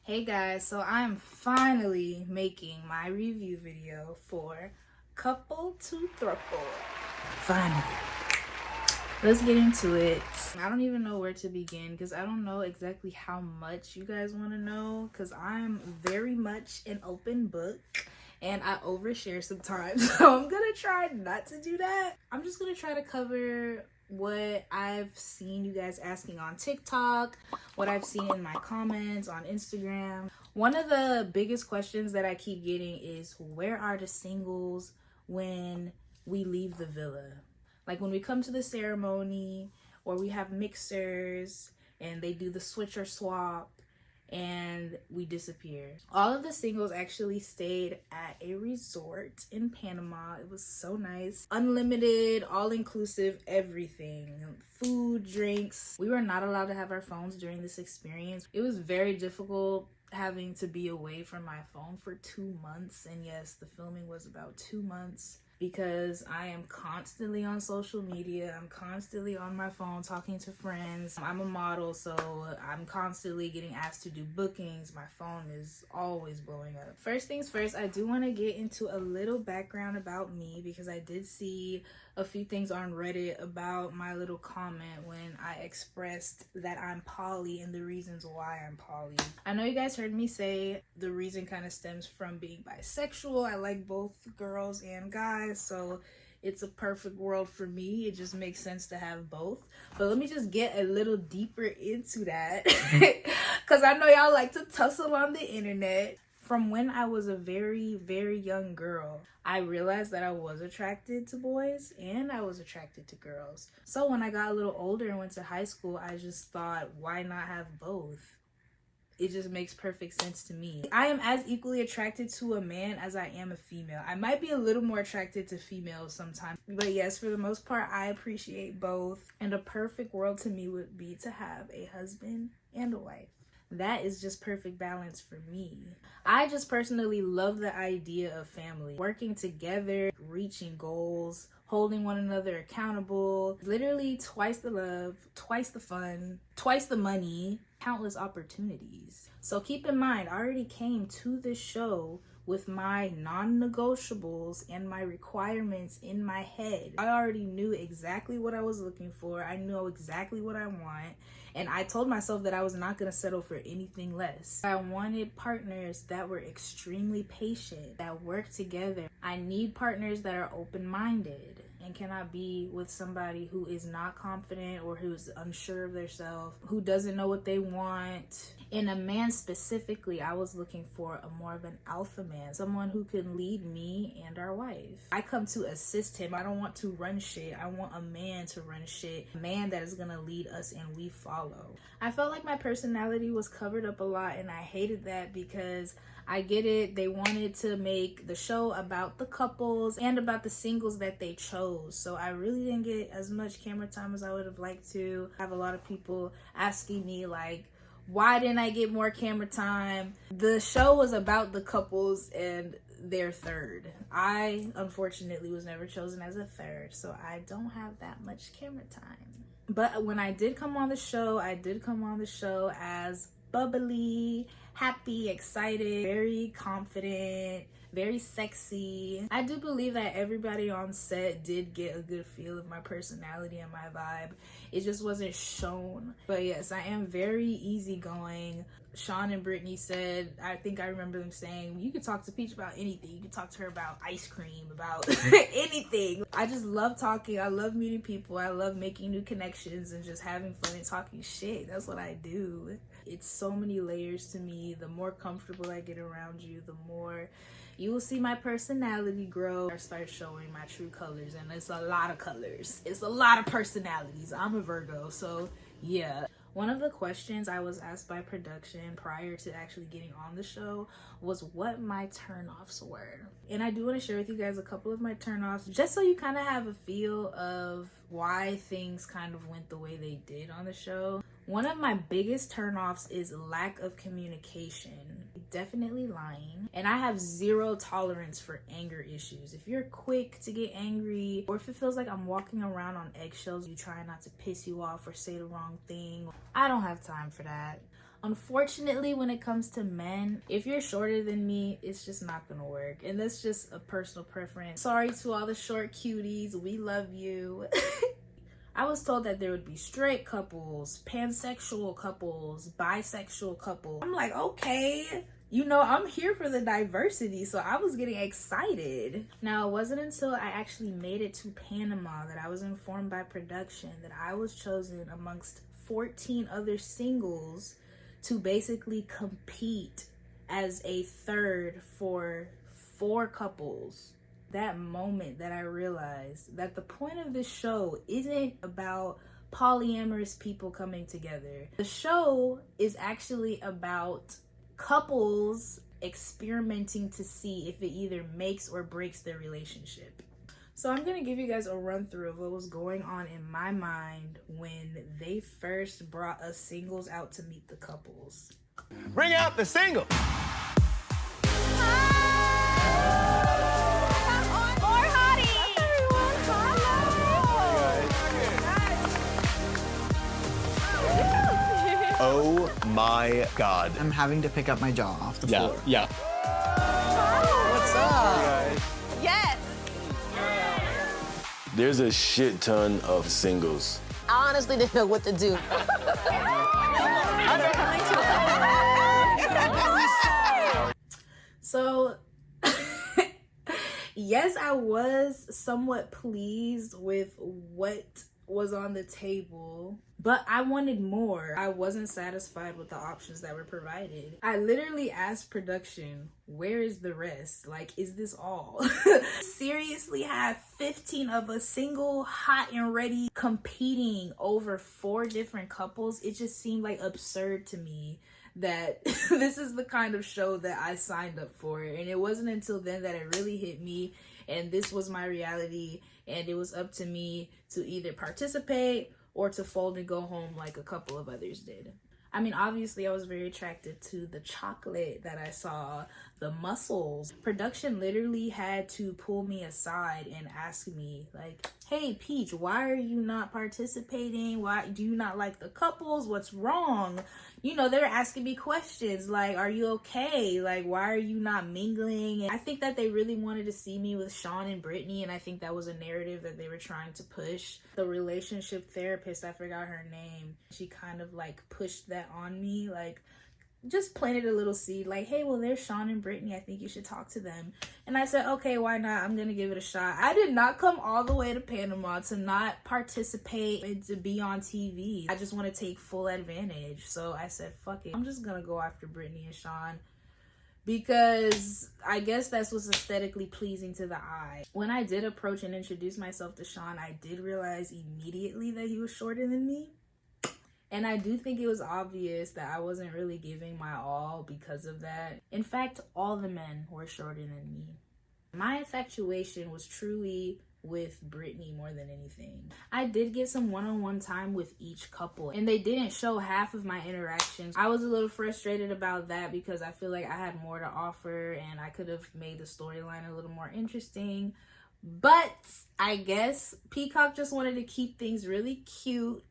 Hey guys, so I'm finally making my review video for Couple To Throuple. Finally. Let's get into it. I don't even know where to begin because I don't know exactly how much you guys want to know because I'm very much an open book and I overshare sometimes. So I'm gonna try not to do that. I'm just gonna try to cover what I've seen you guys asking on TikTok, what I've seen in my comments on Instagram. One of the biggest questions that I keep getting is, where are the singles when we leave the villa? Like when we come to the ceremony or we have mixers and they do the switch or swap and we disappear. All of the singles actually stayed at a resort in Panama. It was so nice. Unlimited, all-inclusive, everything. Food, drinks. We were not allowed to have our phones during this experience. It was very difficult having to be away from my phone for 2 months. And yes, the filming was about 2 months. Because I am constantly on social media. I'm constantly on my phone talking to friends. I'm a model, so I'm constantly getting asked to do bookings. My phone is always blowing up. First things first, I do want to get into a little background about me because I did see a few things on Reddit about my little comment when I expressed that I'm poly and the reasons why I'm poly. I know you guys heard me say the reason kind of stems from being bisexual. I like both girls and guys, so it's a perfect world for me. It just makes sense to have both. But let me just get a little deeper into that because I know y'all like to tussle on the internet. From when I was a very, very young girl, I realized that I was attracted to boys and I was attracted to girls. So when I got a little older and went to high school, I just thought, why not have both? It just makes perfect sense to me. I am as equally attracted to a man as I am a female. I might be a little more attracted to females sometimes. But yes, for the most part, I appreciate both. And a perfect world to me would be to have a husband and a wife. That is just perfect balance for me. I just personally love the idea of family. Working together, reaching goals, holding one another accountable. Literally twice the love, twice the fun, twice the money, countless opportunities. So keep in mind, I already came to this show with my non-negotiables and my requirements in my head. I already knew exactly what I was looking for. I know exactly what I want. And I told myself that I was not going to settle for anything less. I wanted partners that were extremely patient, that work together. I need partners that are open-minded and cannot be with somebody who is not confident or who's unsure of themselves, who doesn't know what they want. In a man specifically, I was looking for more of an alpha man, someone who can lead me and our wife. I come to assist him. I don't want to run shit. I want a man to run shit, a man that is gonna lead us and we follow. I felt like my personality was covered up a lot and I hated that because I get it. They wanted to make the show about the couples and about the singles that they chose. So I really didn't get as much camera time as I would have liked to. I have a lot of people asking me like, why didn't I get more camera time? The show was about the couples and their third. I, unfortunately, was never chosen as a third, so I don't have that much camera time. But when I did come on the show, I did come on the show as bubbly, happy, excited, very confident, very sexy. I do believe that everybody on set did get a good feel of my personality and my vibe. It just wasn't shown. But yes, I am very easygoing. Sean and Brittany said, I think I remember them saying, you could talk to Peach about anything. You could talk to her about ice cream, about anything. I just love talking. I love meeting people. I love making new connections and just having fun and talking shit. That's what I do. It's so many layers to me. The more comfortable I get around you, the more you will see my personality grow. I start showing my true colors, and it's a lot of colors. It's a lot of personalities. I'm a Virgo, so yeah. One of the questions I was asked by production prior to actually getting on the show was what my turnoffs were. And I do want to share with you guys a couple of my turnoffs, just so you kind of have a feel of why things kind of went the way they did on the show. One of my biggest turnoffs is lack of communication. Definitely lying. And I have zero tolerance for anger issues. If you're quick to get angry, or if it feels like I'm walking around on eggshells, you try not to piss you off or say the wrong thing, I don't have time for that. Unfortunately, when it comes to men, if you're shorter than me, it's just not gonna work. And that's just a personal preference. Sorry to all the short cuties, we love you. I was told that there would be straight couples, pansexual couples, bisexual couples. I'm like, okay, you know, I'm here for the diversity, so I was getting excited. Now, it wasn't until I actually made it to Panama that I was informed by production that I was chosen amongst 14 other singles to basically compete as a third for 4 couples. That moment that I realized that the point of this show isn't about polyamorous people coming together. The show is actually about couples experimenting to see if it either makes or breaks their relationship. So I'm gonna give you guys a run through of what was going on in my mind when they first brought us singles out to meet the couples. Bring out the single. Oh my God. I'm having to pick up my jaw off the floor. Yeah. What's up? Yes. There's a shit ton of singles. I honestly didn't know what to do. So, yes, I was somewhat pleased with what was on the table, but I wanted more. I wasn't satisfied with the options that were provided. I literally asked production, where is the rest? Like, is this all? Seriously have 15 of us single, hot and ready, competing over 4 different couples? It just seemed like absurd to me that this is the kind of show that I signed up for. And it wasn't until then that it really hit me, and this was my reality, and it was up to me to either participate or to fold and go home like a couple of others did. I mean, obviously I was very attracted to the chocolate that I saw, the muscles. Production literally had to pull me aside and ask me, like, hey Peach, why are you not participating? Why do you not like the couples? What's wrong? You know, they're asking me questions like, are you okay? Like, why are you not mingling? And I think that they really wanted to see me with Sean and Brittany, and I think that was a narrative that they were trying to push. The relationship therapist, I forgot her name, she kind of like pushed that on me, like just planted a little seed, like, hey, well, there's Sean and Brittany, I think you should talk to them. And I said, okay, why not? I'm gonna give it a shot. I did not come all the way to Panama to not participate and to be on TV. I just want to take full advantage. So I said, fuck it, I'm just gonna go after Brittany and Sean, because I guess that's what's aesthetically pleasing to the eye. When I did approach and introduce myself to Sean, I did realize immediately that he was shorter than me. And I do think it was obvious that I wasn't really giving my all because of that. In fact, all the men were shorter than me. My infatuation was truly with Brittany more than anything. I did get some one-on-one time with each couple, and they didn't show half of my interactions. I was a little frustrated about that because I feel like I had more to offer and I could have made the storyline a little more interesting. But I guess Peacock just wanted to keep things really cute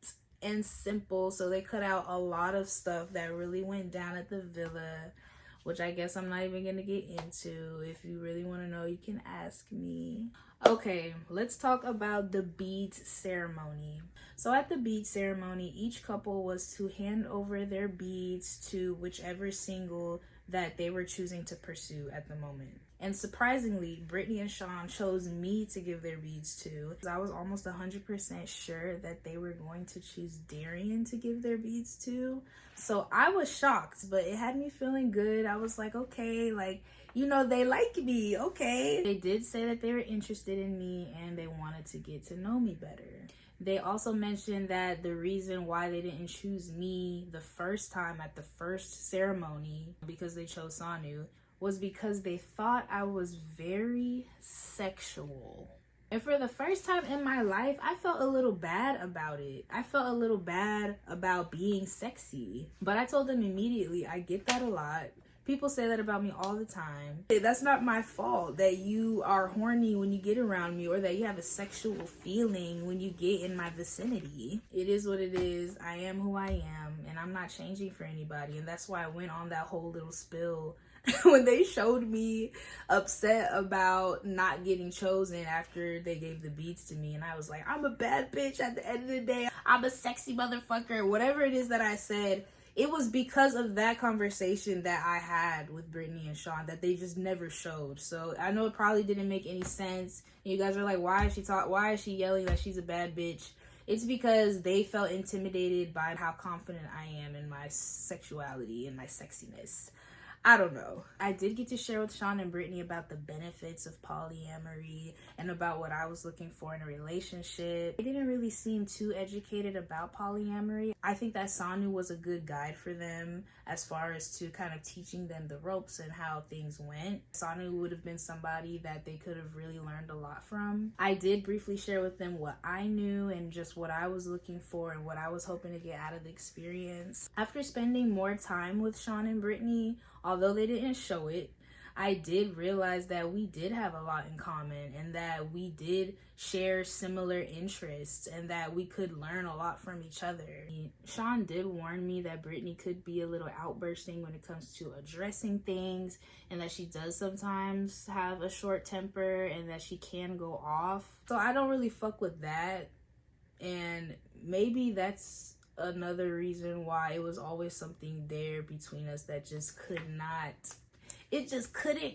and simple, so they cut out a lot of stuff that really went down at the villa, which I guess I'm not even gonna get into. If you really want to know, you can ask me. Okay, let's talk about the beads ceremony. So at the bead ceremony, each couple was to hand over their beads to whichever single that they were choosing to pursue at the moment. And surprisingly, Brittany and Sean chose me to give their beads to. I was almost 100% sure that they were going to choose Darrien to give their beads to. So I was shocked, but it had me feeling good. I was like, okay, like, you know, they like me, okay. They did say that they were interested in me and they wanted to get to know me better. They also mentioned that the reason why they didn't choose me the first time at the first ceremony, because they chose Sanu, was because they thought I was very sexual. And for the first time in my life, I felt a little bad about it. I felt a little bad about being sexy. But I told them immediately, I get that a lot. People say that about me all the time. That's not my fault that you are horny when you get around me, or that you have a sexual feeling when you get in my vicinity. It is what it is. I am who I am, and I'm not changing for anybody. And that's why I went on that whole little spill when they showed me upset about not getting chosen after they gave the beats to me. And I was like, I'm a bad bitch at the end of the day. I'm a sexy motherfucker. Whatever it is that I said, it was because of that conversation that I had with Brittany and Sean that they just never showed. So I know it probably didn't make any sense. You guys are like, why is she yelling that she's a bad bitch? It's because they felt intimidated by how confident I am in my sexuality and my sexiness. I don't know. I did get to share with Sean and Brittany about the benefits of polyamory and about what I was looking for in a relationship. They didn't really seem too educated about polyamory. I think that Sanu was a good guide for them as far as to kind of teaching them the ropes and how things went. Sanu would have been somebody that they could have really learned a lot from. I did briefly share with them what I knew and just what I was looking for and what I was hoping to get out of the experience. After spending more time with Sean and Brittany, although they didn't show it, I did realize that we did have a lot in common and that we did share similar interests and that we could learn a lot from each other. Sean did warn me that Brittany could be a little outbursting when it comes to addressing things, and that she does sometimes have a short temper and that she can go off. So I don't really fuck with that, and maybe that's another reason why it was always something there between us that just couldn't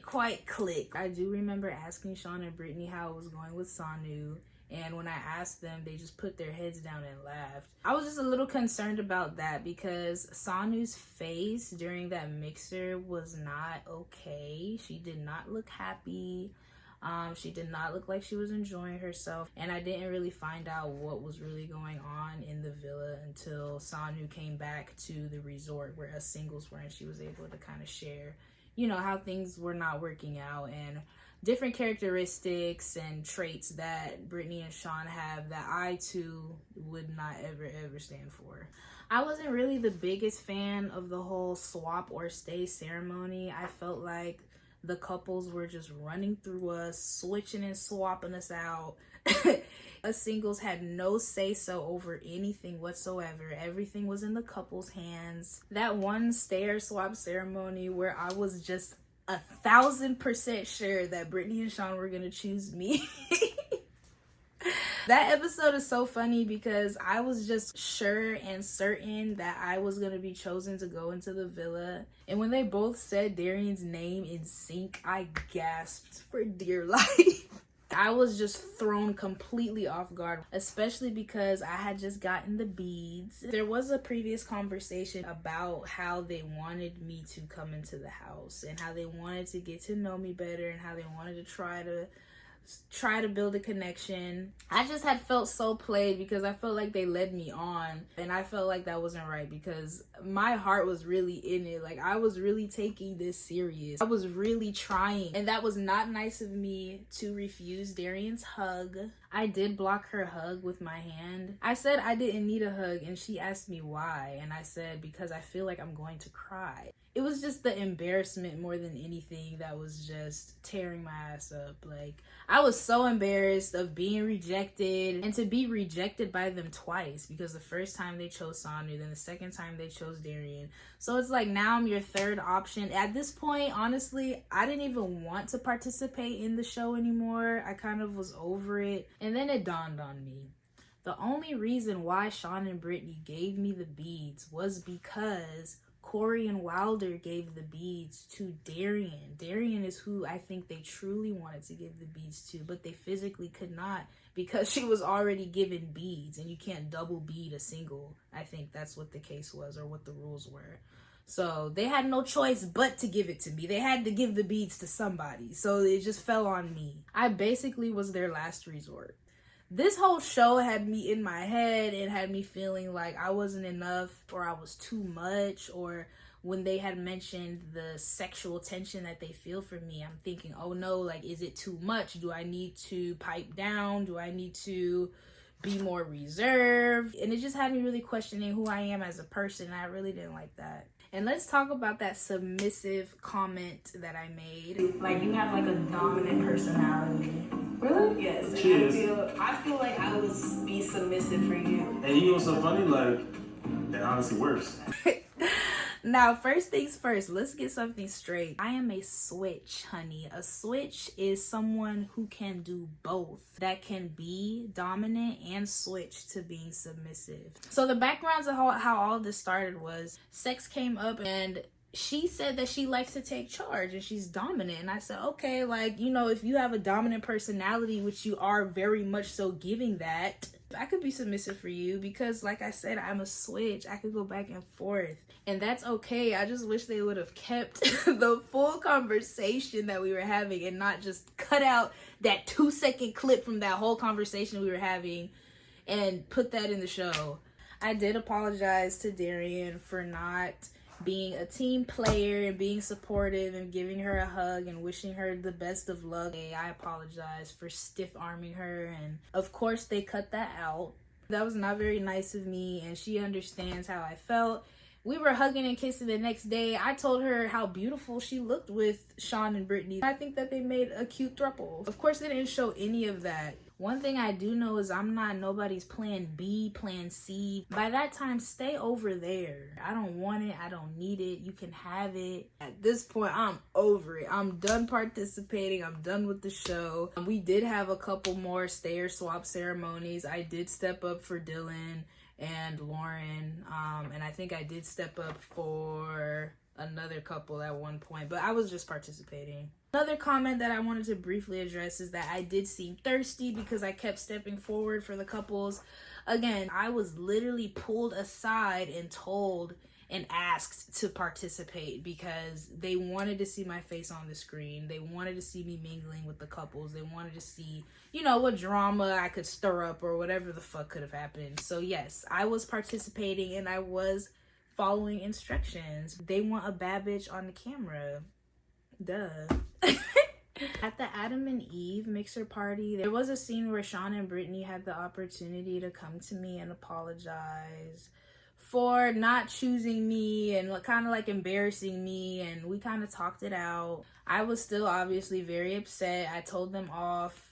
quite click. I do remember asking Sean and Brittany how it was going with Sanu, and when I asked them, they just put their heads down and laughed. I was just a little concerned about that because Sanu's face during that mixer was not okay. She did not look happy. She did not look like she was enjoying herself, and I didn't really find out what was really going on in the villa until Sanu came back to the resort where us singles were, and she was able to kind of share, you know, how things were not working out and different characteristics and traits that Brittany and Sean have that I too would not ever stand for. I wasn't really the biggest fan of the whole swap or stay ceremony. I felt like the couples were just running through us, switching and swapping us out. Us singles had no say-so over anything whatsoever. Everything was in the couple's hands. That one stay or swap ceremony where I was just 1,000% sure that Brittany and Sean were gonna choose me. That episode is so funny because I was just sure and certain that I was going to be chosen to go into the villa. And when they both said Darrien's name in sync, I gasped for dear life. I was just thrown completely off guard, especially because I had just gotten the beads. There was a previous conversation about how they wanted me to come into the house and how they wanted to get to know me better and how they wanted to try to build a connection. I just had felt so played because I felt like they led me on, and I felt like that wasn't right because my heart was really in it. Like, I was really taking this serious. I was really trying, and that was not nice of me to refuse Darrien's hug. I did block her hug with my hand. I said I didn't need a hug, and she asked me why, and I said because I feel like I'm going to cry. It was just the embarrassment more than anything that was just tearing my ass up. Like, I was so embarrassed of being rejected, and to be rejected by them twice, because the first time they chose Sanu, then the second time they chose Darrien. So it's like, now I'm your third option. At this point, honestly, I didn't even want to participate in the show anymore. I kind of was over it. And then it dawned on me. The only reason why Sean and Brittany gave me the beads was because Corey and Wilder gave the beads to Darrien. Darrien is who I think they truly wanted to give the beads to, but they physically could not because she was already given beads, and you can't double bead a single. I think that's what the case was, or what the rules were. So they had no choice but to give it to me. They had to give the beads to somebody, so it just fell on me. I basically was their last resort. This whole show had me in my head and had me feeling like I wasn't enough, or I was too much, or when they had mentioned the sexual tension that they feel for me, I'm thinking, oh no, like, is it too much? Do I need to pipe down? Do I need to be more reserved? And it just had me really questioning who I am as a person. I really didn't like that. And let's talk about that submissive comment that I made. Like, you have like a dominant personality. Really? Yes. I feel like I would be submissive for you. And you know what's so funny? Like, it honestly works. Now, first things first, let's get something straight. I am a switch, honey. A switch is someone who can do both. That can be dominant and switch to being submissive. So the backgrounds of how all this started was sex came up and she said that she likes to take charge and she's dominant. And I said, okay, like, you know, if you have a dominant personality, which you are very much so giving that, I could be submissive for you because, like I said, I'm a switch. I could go back and forth. And that's okay. I just wish they would have kept the full conversation that we were having and not just cut out that 2-second clip from that whole conversation we were having and put that in the show. I did apologize to Darrien for not being a team player and being supportive and giving her a hug and wishing her the best of luck. I apologize for stiff-arming her, and of course they cut that out. That was not very nice of me, and she understands how I felt. We were hugging and kissing the next day. I told her how beautiful she looked with Sean and Brittany. I think that they made a cute throuple. Of course, they didn't show any of that. One thing I do know is I'm not nobody's plan B, plan C. By that time, stay over there. I don't want it. I don't need it. You can have it. At this point, I'm over it. I'm done participating. I'm done with the show. We did have a couple more stayer swap ceremonies. I did step up for Dylan and Lauren, and I think I did step up for another couple at one point, but I was just participating. Another comment that I wanted to briefly address is that I did seem thirsty because I kept stepping forward for the couples. Again, I was literally pulled aside and told and asked to participate because they wanted to see my face on the screen. They wanted to see me mingling with the couples. They wanted to see, you know, what drama I could stir up or whatever the fuck could have happened. So yes, I was participating and I was following instructions. They want a bad bitch on the camera. Duh. At the Adam and Eve mixer party, there was a scene where Sean and Brittany had the opportunity to come to me and apologize for not choosing me and kind of like embarrassing me, and we kind of talked it out. I was still obviously very upset. I told them off.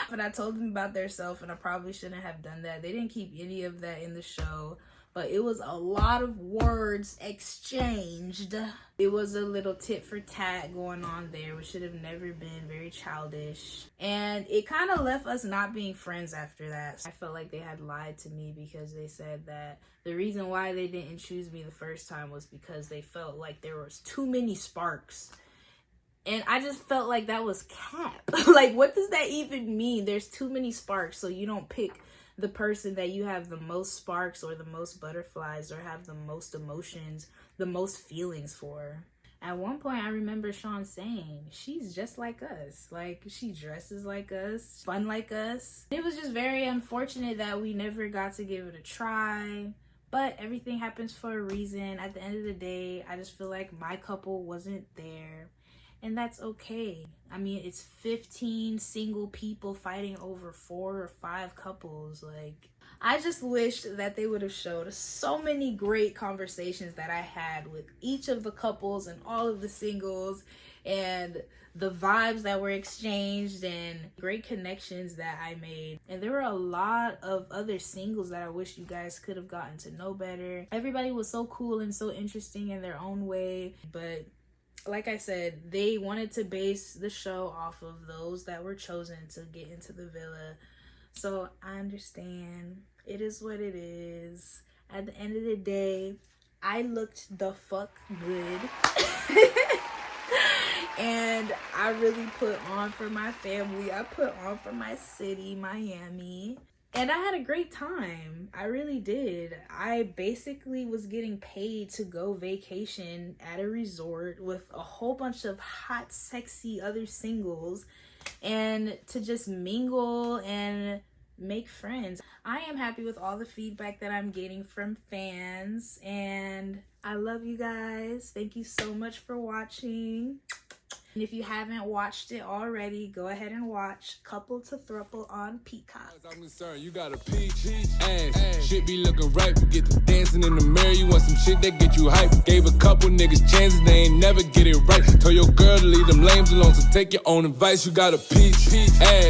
But I told them about their self, and I probably shouldn't have done that. They didn't keep any of that in the show, but it was a lot of words exchanged. It was a little tit for tat going on there, which should have never been, very childish. And it kind of left us not being friends after that. I felt like they had lied to me because they said that the reason why they didn't choose me the first time was because they felt like there was too many sparks. And I just felt like that was cap. Like, what does that even mean? There's too many sparks, so you don't pick the person that you have the most sparks or the most butterflies or have the most emotions, the most feelings for. At one point, I remember Sean saying, she's just like us. Like, she dresses like us, fun like us. It was just very unfortunate that we never got to give it a try. But everything happens for a reason. At the end of the day, I just feel like my couple wasn't there. And that's okay. I mean, it's 15 single people fighting over 4 or 5 couples. Like, I just wish that they would have showed so many great conversations that I had with each of the couples and all of the singles, and the vibes that were exchanged and great connections that I made. And there were a lot of other singles that I wish you guys could have gotten to know better. Everybody was so cool and so interesting in their own way, but like I said, they wanted to base the show off of those that were chosen to get into the villa. So I understand. It is what it is. At the end of the day, I looked the fuck good. And I really put on for my family. I put on for my city, Miami. And I had a great time. I really did. I basically was getting paid to go vacation at a resort with a whole bunch of hot, sexy other singles and to just mingle and make friends. I am happy with all the feedback that I'm getting from fans, and I love you guys. Thank you so much for watching. And if you haven't watched it already, go ahead and watch Couple to Throuple on Peacock. I'm concerned, you got a peach ass. Shit be looking right. You get to dancing in the mirror. You want some shit that get you hype. Gave a couple niggas chances, they ain't never get it right. Told your girl to leave them lames alone, so take your own advice. You got a peach ass.